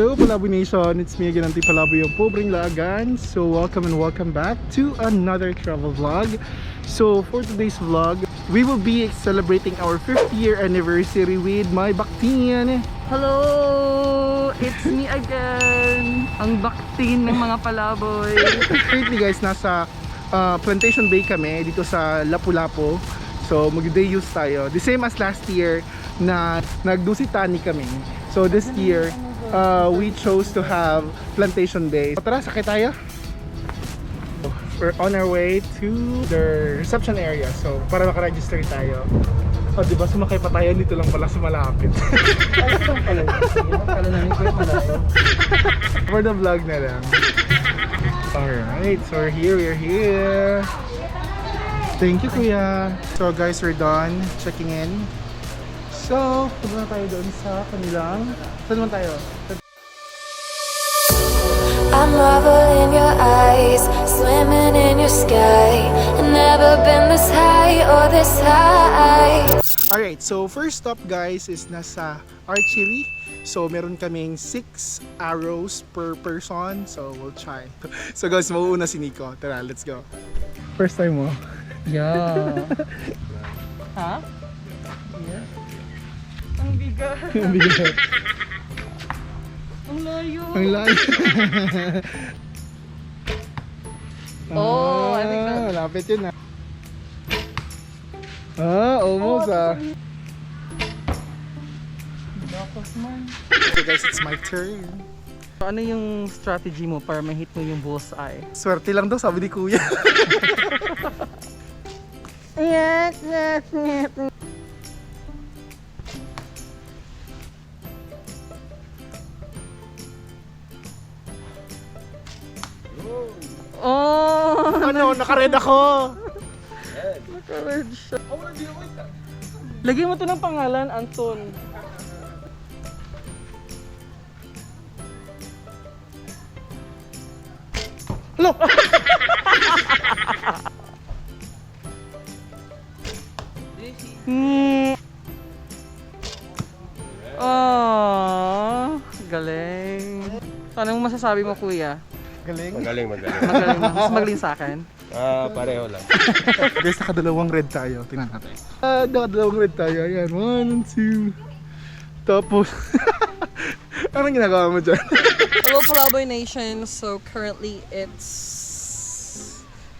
Hello Palaboy Nation, it's me again, Auntie Palaboy, yung pobreng laagan. So welcome and welcome back to another travel vlog. So for today's vlog, we will be celebrating our 5th year anniversary with my Baktin. Hello! It's me again! Ang baktin ng mga palaboy. Currently guys, nasa Plantation Bay kami dito sa Lapu-Lapu. So mag-day use tayo. The same as last year na nagdusitani kami. So this year, we chose to have Plantation Bay. So, tara, sakay tayo. We're on our way to the reception area. So para makaregister tayo. O diba, sumakay pa tayo dito lang pala sa malapit. For the vlog na lang. Alright, so we're here. Thank you, Kuya. So guys, we're done checking in. So, punta na tayo doon sa kanilang. Saan naman tayo? I marvel in your eyes, swimming in your sky. I've never been this high or this high. Alright, so first stop guys is nasa archery. So meron kaming 6 arrows per person. So we'll try. So guys, mauuna si Nico. Tara, let's go. First time mo? Yeah. Ha? Yeah. Ang bigat. Ang bigat. Ang layo. Ang layo. Oh, I think that... Lapit yun ah. Almost ah. Dapat man. So guys, it's my turn. Ano yung strategy mo para ma-hit mo yung bullseye? Swerte lang daw, sabi ni Kuya. Oh! Ano, nakared ako. Naka-red siya. Lagyan mo to ng pangalan, Anton. Hello. Oh, galing. So, anong masasabi mo, Kuya? Galing. Magaling. Magaling mo. Mas magaling sa akin. Pareho lang. Guys, nakadalawang red tayo. Tingnan natin. Nakadalawang red tayo. Ayan, 1 and 2. Tapos, anong ginagawa mo dyan? Hello Palaboy Nation. So currently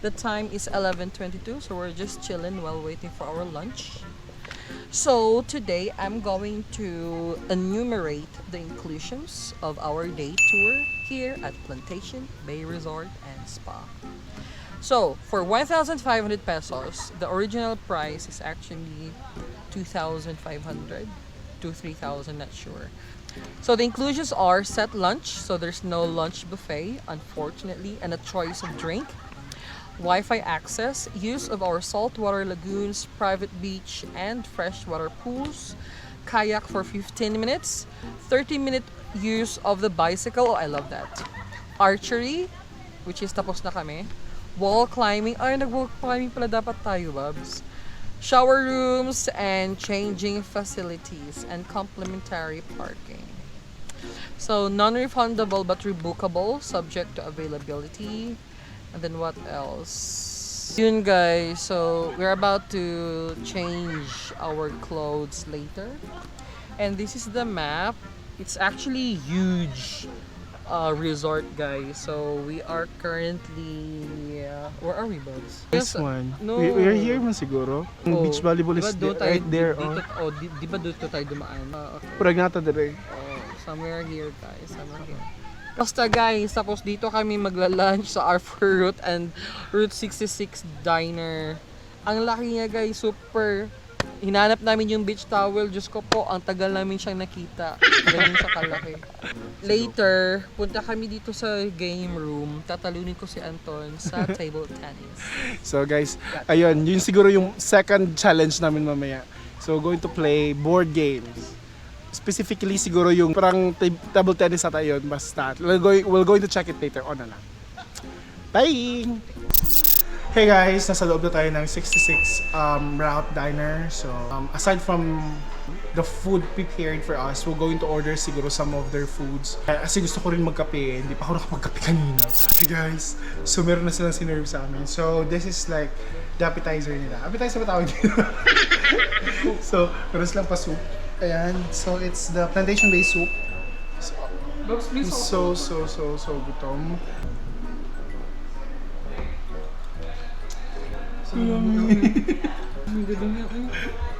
the time is 11:22, so we're just chilling while waiting for our lunch. So today I'm going to enumerate the inclusions of our day tour here at Plantation Bay Resort and Spa. So for 1,500 pesos, the original price is actually 2,500 to 3,000, not sure. So the inclusions are set lunch, so there's no lunch buffet, unfortunately, and a choice of drink, Wi-Fi access, use of our saltwater lagoons, private beach, and freshwater pools, kayak for 15 minutes, 30-minute use of the bicycle, oh I love that, archery, which is tapos na kami, wall climbing, ay nag-wall climbing pala dapat tayo, Babs, shower rooms and changing facilities, and complimentary parking. So non-refundable but rebookable, subject to availability. And then what else? Yun guys, so we're about to change our clothes later. And this is the map. It's actually huge resort guys. So we are currently where are we, Bugs? This one. No. We're here man siguro. Ang Oh, beach volleyball is diba doon tayo- right there. di ba doon tayo dumaan? Okay. Puragnata dire. Oh, somewhere here guys, somewhere here. Basta guys, tapos dito kami magla-lunch sa Arthur Route and Route 66 Diner. Ang laki niya guys, super. Hinanap namin yung beach towel, Diyos ko po, ang tagal namin siyang nakita. Ganun siya kalaki. Later, punta kami dito sa game room. Tatalunin ko si Anton sa table tennis. So guys, ayun, yun siguro yung second challenge namin mamaya. So going to play board games. Specifically siguro yung parang table tennis ata yun, basta. We're going to check it later on na lang. Bye! Hey guys, nasa loob na tayo ng 66 Route Diner. So aside from the food prepared for us. We're going to order siguro some of their foods. Kasi gusto ko rin magkape. Hindi pa ako nakapagkape kanina. Hey guys, so meron na silang sinerve sa amin. So this is like the appetizer nila. Appetizer ba tawag dito? So, meron silang pa soup. Ayan. So it's the plantation-based soup. So gutom.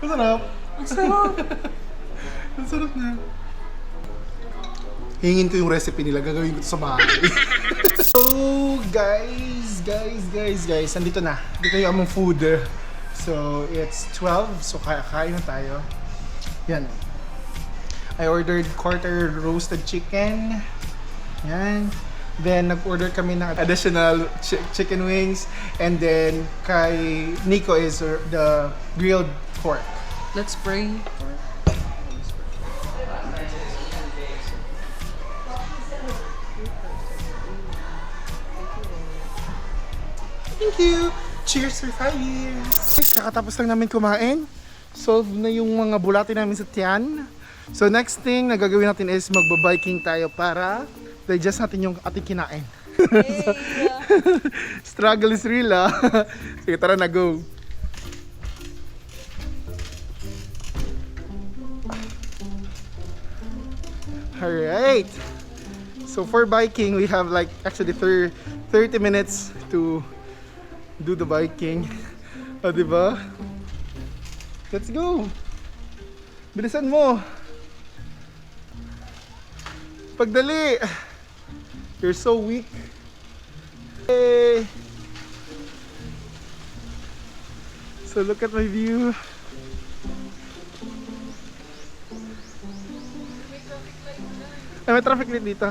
Masarap. Ang sarap! Ang sarap na. Hingin ko yung recipe nila, gagawin ko to sa bahay. So, guys, andito na. Dito yung among food. So, it's 12, so kain na tayo. Yan. I ordered quarter roasted chicken. Yan. Then, nag-order kami ng additional chicken wings. And then, kay Nico is the grilled pork. Let's pray. Thank you! Cheers for 5 years! Kakatapos lang namin kumain. Solve na yung mga bulati namin sa tiyan. So next thing na gagawin natin is magbabiking tayo para digest natin yung ating kinain. Struggle is real ah. Sige, tara na, go! Alright! So for biking, we have like actually 30 minutes to do the biking. O, diba? Let's go! Bilisan mo! Pagdali! You're so weak. Hey! So look at my view. Ay, may traffic light dito.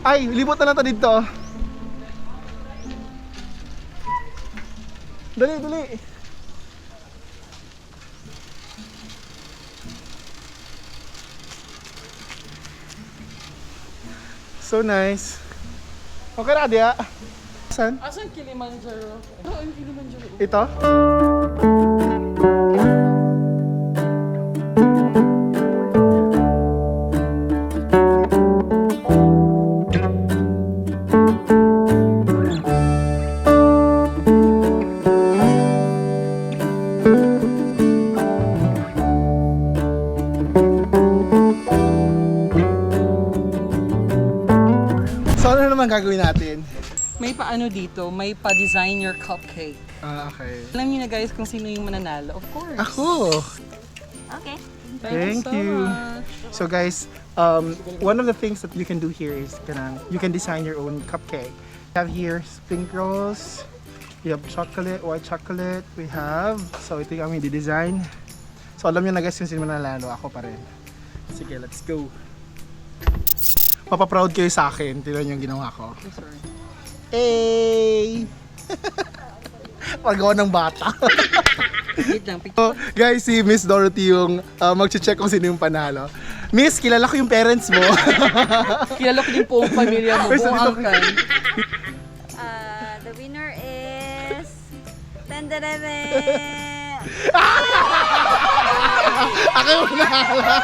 Ay, libot na lang to dito. Dali, dali. So nice. Okay na, Adia. Saan? Asan Kilimanjaro? Oh, ang Kilimanjaro. Ito? So ano naman gagawin natin? May paano dito, may pa-design your cupcake. Ah, okay. Alam niyo na guys kung sino yung mananalo, of course. Ako! Okay. Thank you. Much. So guys, one of the things that you can do here is you can design your own cupcake. We have here sprinkles, we have chocolate, white chocolate, we have, so ito yung aming di-design. So alam niyo na guys kung sino mananalo, ako pa rin. Sige, let's go. Mapaproud kayo sa akin, tignan niyo yung ginawa ko. Oh, sorry. Hey! Pagawa ng bata. Wait lang, picture. So, guys, si Miss Dorothy yung mag-check kung sino yung panalo. Miss, kilala ko yung parents mo. Kilala ko din po ang pamilya mo, Ay, buong dito- angkan. The winner is... Tandarere! Ako yung panalo.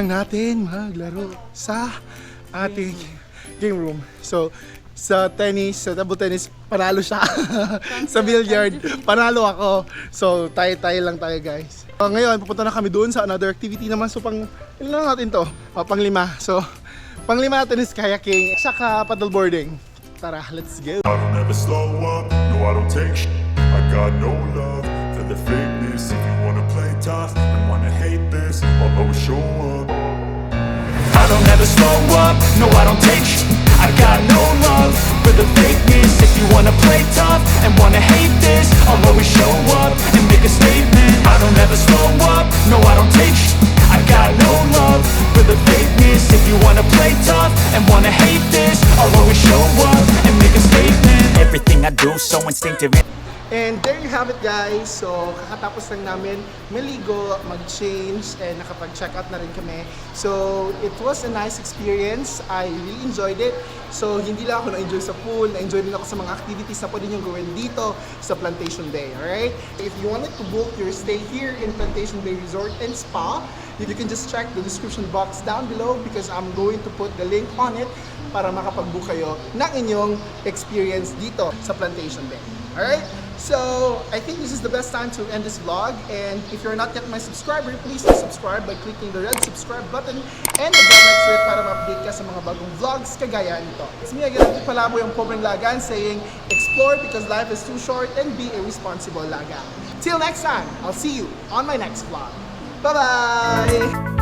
lang natin maglaro sa ating game room. So, sa tennis, sa table tennis, panalo siya. Sa billiard, panalo ako. So, tayo lang tayo guys. Ngayon, pupunta na kami doon sa another activity naman. So, ilan na natin to? Pang-5. So, pang-5 natin is kayaking, saka paddleboarding. Tara, let's go. I don't ever slow up, no I don't take sh**. I got no love for the fakeness. If you wanna play tough and wanna hate this, I'll always show up. I don't ever slow up, no I don't take sh**. I got no love for the fakeness. If you wanna play tough and wanna hate this, I'll always show up and make a statement. I don't ever slow up, no I don't take sh**. I got no love for the fakeness. If you wanna play tough and wanna hate this, I'll always show up and make a statement. Everything I do so instinctive. And there you have it guys. So kakatapos lang namin maligo, mag-change, and nakapag-check out na rin kami. So it was a nice experience. I really enjoyed it. So hindi lang ako na-enjoy sa pool, na-enjoy din ako sa mga activities na pwede nyo gawin dito sa Plantation Bay. Alright? If you wanted to book your stay here in Plantation Bay Resort and Spa, you can just check the description box down below because I'm going to put the link on it para makapag-book kayo ng inyong experience dito sa Plantation Bay. Alright? So, I think this is the best time to end this vlog, and if you're not yet my subscriber, please subscribe by clicking the red subscribe button and the bell next to it para ma-update ka sa mga bagong vlogs kagaya nito. It's me again, Ati Palabo, yung pobreng lagan, saying, explore because life is too short and be a responsible laga. Till next time, I'll see you on my next vlog. Bye-bye!